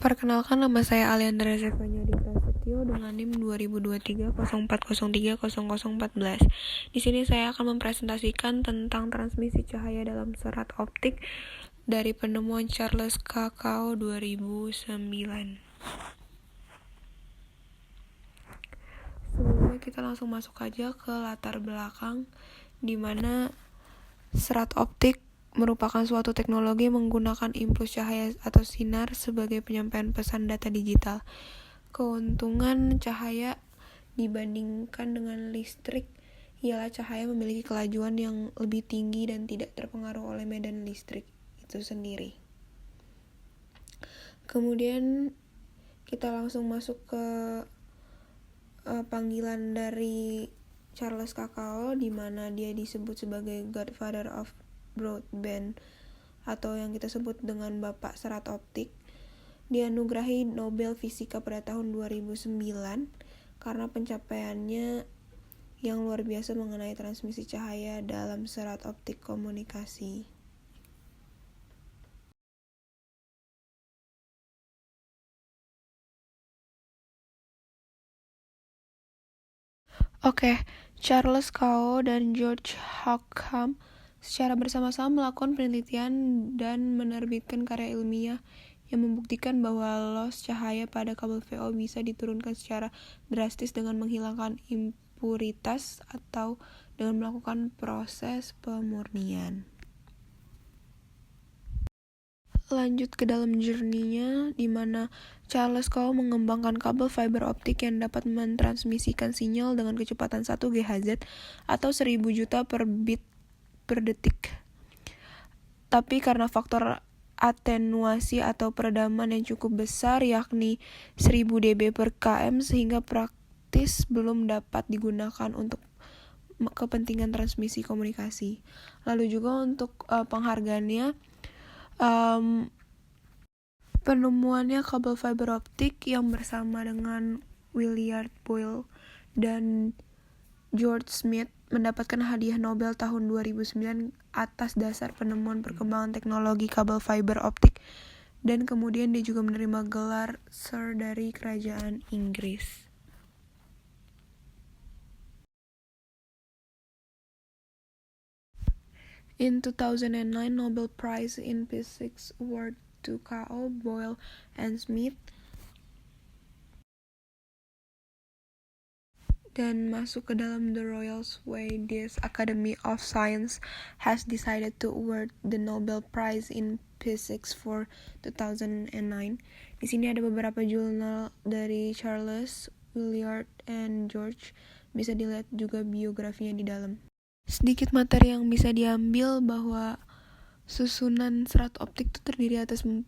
Perkenalkan, nama saya Aliandra Zevanya Adi Prasetyo dengan NIM 202304030014. Di sini saya akan mempresentasikan tentang transmisi cahaya dalam serat optik dari penemuan Charles Kakao 2009. Sebelumnya kita langsung masuk aja ke latar belakang, di mana serat optik merupakan suatu teknologi menggunakan impuls cahaya atau sinar sebagai penyampaian pesan data digital. Keuntungan cahaya dibandingkan dengan listrik ialah cahaya memiliki kelajuan yang lebih tinggi dan tidak terpengaruh oleh medan listrik itu sendiri. Kemudian kita langsung masuk ke panggilan dari Charles Kakao, di mana dia disebut sebagai Godfather of Broadband atau yang kita sebut dengan Bapak Serat Optik. Dianugerahi Nobel Fisika pada tahun 2009 karena pencapaiannya yang luar biasa mengenai transmisi cahaya dalam serat optik komunikasi. Charles Kakao dan George Hockham secara bersama-sama melakukan penelitian dan menerbitkan karya ilmiah yang membuktikan bahwa loss cahaya pada kabel VO bisa diturunkan secara drastis dengan menghilangkan impuritas atau dengan melakukan proses pemurnian. Lanjut ke dalam journey-nya, di mana Charles Kakao mengembangkan kabel fiber optik yang dapat mentransmisikan sinyal dengan kecepatan 1 GHz atau 1000 juta per bit per detik. Tapi karena faktor atenuasi atau peredaman yang cukup besar, yakni 1000 dB per km, sehingga praktis belum dapat digunakan untuk kepentingan transmisi komunikasi. Lalu juga untuk penghargaannya, penemuannya kabel fiber optik yang bersama dengan Willard Boyle dan George Smith mendapatkan hadiah Nobel tahun 2009 atas dasar penemuan perkembangan teknologi kabel fiber optik, dan kemudian dia juga menerima gelar Sir dari Kerajaan Inggris. In 2009, Nobel Prize in Physics award to Kakao, Boyle, and Smith, dan masuk ke dalam the Royal Swedish Academy of Science has decided to award the Nobel Prize in Physics for 2009. Di sini ada beberapa jurnal dari Charles, Willard, and George. Bisa dilihat juga biografinya di dalam. Sedikit materi yang bisa diambil bahwa susunan serat optik itu terdiri atas 4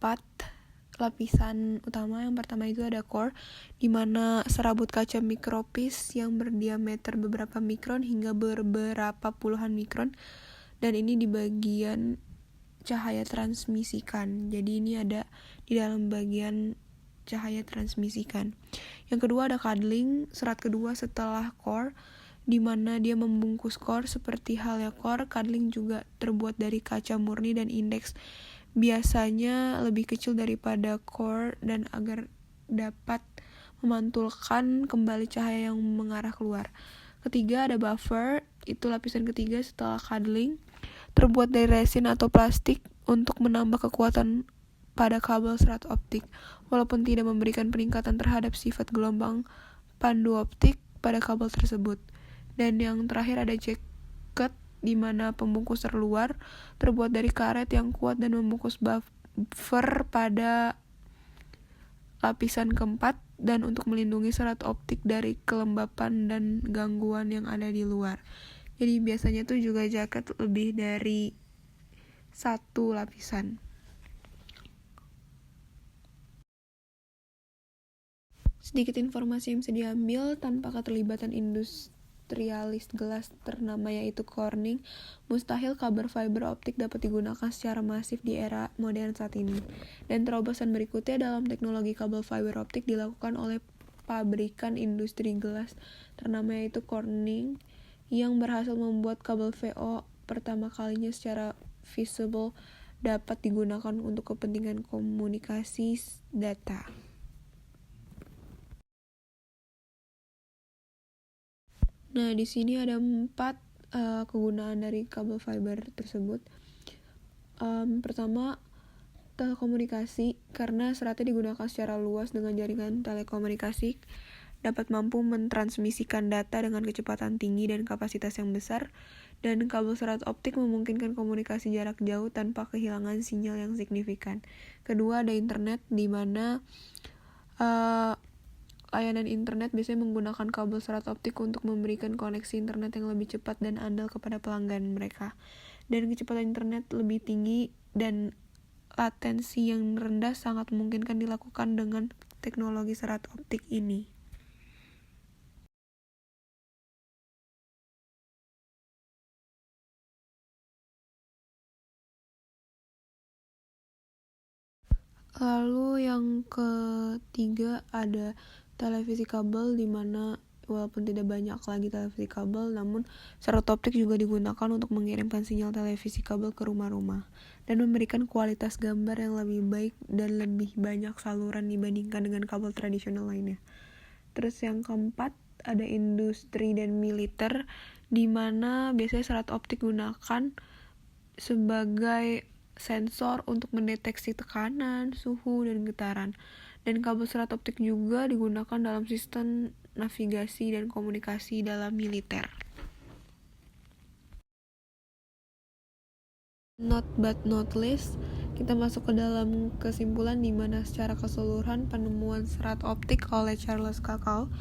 lapisan utama. Yang pertama itu ada core, di mana serabut kaca mikropis yang berdiameter beberapa mikron hingga beberapa puluhan mikron, dan ini di bagian cahaya transmisikan. Jadi ini ada di dalam bagian cahaya transmisikan. Yang kedua ada cuddling, serat kedua setelah core, di mana dia membungkus core seperti halnya core. Cuddling juga terbuat dari kaca murni dan indeks biasanya lebih kecil daripada core, dan agar dapat memantulkan kembali cahaya yang mengarah keluar. Ketiga ada buffer, itu lapisan ketiga setelah cuddling, terbuat dari resin atau plastik untuk menambah kekuatan pada kabel serat optik, walaupun tidak memberikan peningkatan terhadap sifat gelombang pandu optik pada kabel tersebut. Dan yang terakhir ada jacket, di mana pembungkus terluar terbuat dari karet yang kuat dan membungkus buffer pada lapisan keempat, dan untuk melindungi serat optik dari kelembapan dan gangguan yang ada di luar. Jadi biasanya tuh juga jaket lebih dari 1 lapisan. Sedikit informasi yang bisa diambil tanpa keterlibatan industrialis gelas ternama yaitu Corning, mustahil kabel fiber optik dapat digunakan secara masif di era modern saat ini. Dan terobosan berikutnya dalam teknologi kabel fiber optik dilakukan oleh pabrikan industri gelas ternama yaitu Corning, yang berhasil membuat kabel VO pertama kalinya secara visible dapat digunakan untuk kepentingan komunikasi data. Nah, di sini ada 4 kegunaan dari kabel fiber tersebut. Pertama, telekomunikasi, karena seratnya digunakan secara luas dengan jaringan telekomunikasi, dapat mampu mentransmisikan data dengan kecepatan tinggi dan kapasitas yang besar, dan kabel serat optik memungkinkan komunikasi jarak jauh tanpa kehilangan sinyal yang signifikan. Kedua, ada internet, di mana layanan internet biasanya menggunakan kabel serat optik untuk memberikan koneksi internet yang lebih cepat dan andal kepada pelanggan mereka. Dan kecepatan internet lebih tinggi dan latensi yang rendah sangat memungkinkan dilakukan dengan teknologi serat optik ini. Lalu yang ketiga ada televisi kabel, di mana walaupun tidak banyak lagi televisi kabel, namun serat optik juga digunakan untuk mengirimkan sinyal televisi kabel ke rumah-rumah dan memberikan kualitas gambar yang lebih baik dan lebih banyak saluran dibandingkan dengan kabel tradisional lainnya. Terus yang keempat ada industri dan militer, di mana biasanya serat optik digunakan sebagai sensor untuk mendeteksi tekanan, suhu, dan getaran. Dan kabel serat optik juga digunakan dalam sistem navigasi dan komunikasi dalam militer. Not but not least, kita masuk ke dalam kesimpulan di mana secara keseluruhan penemuan serat optik oleh Charles Kakao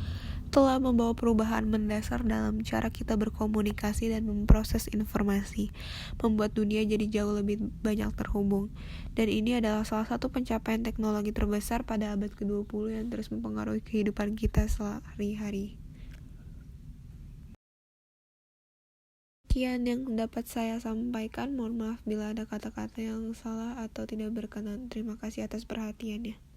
telah membawa perubahan mendasar dalam cara kita berkomunikasi dan memproses informasi, membuat dunia jadi jauh lebih banyak terhubung. Dan ini adalah salah satu pencapaian teknologi terbesar pada abad ke-20 yang terus mempengaruhi kehidupan kita sehari-hari. Sekian yang dapat saya sampaikan. Mohon maaf bila ada kata-kata yang salah atau tidak berkenan. Terima kasih atas perhatiannya.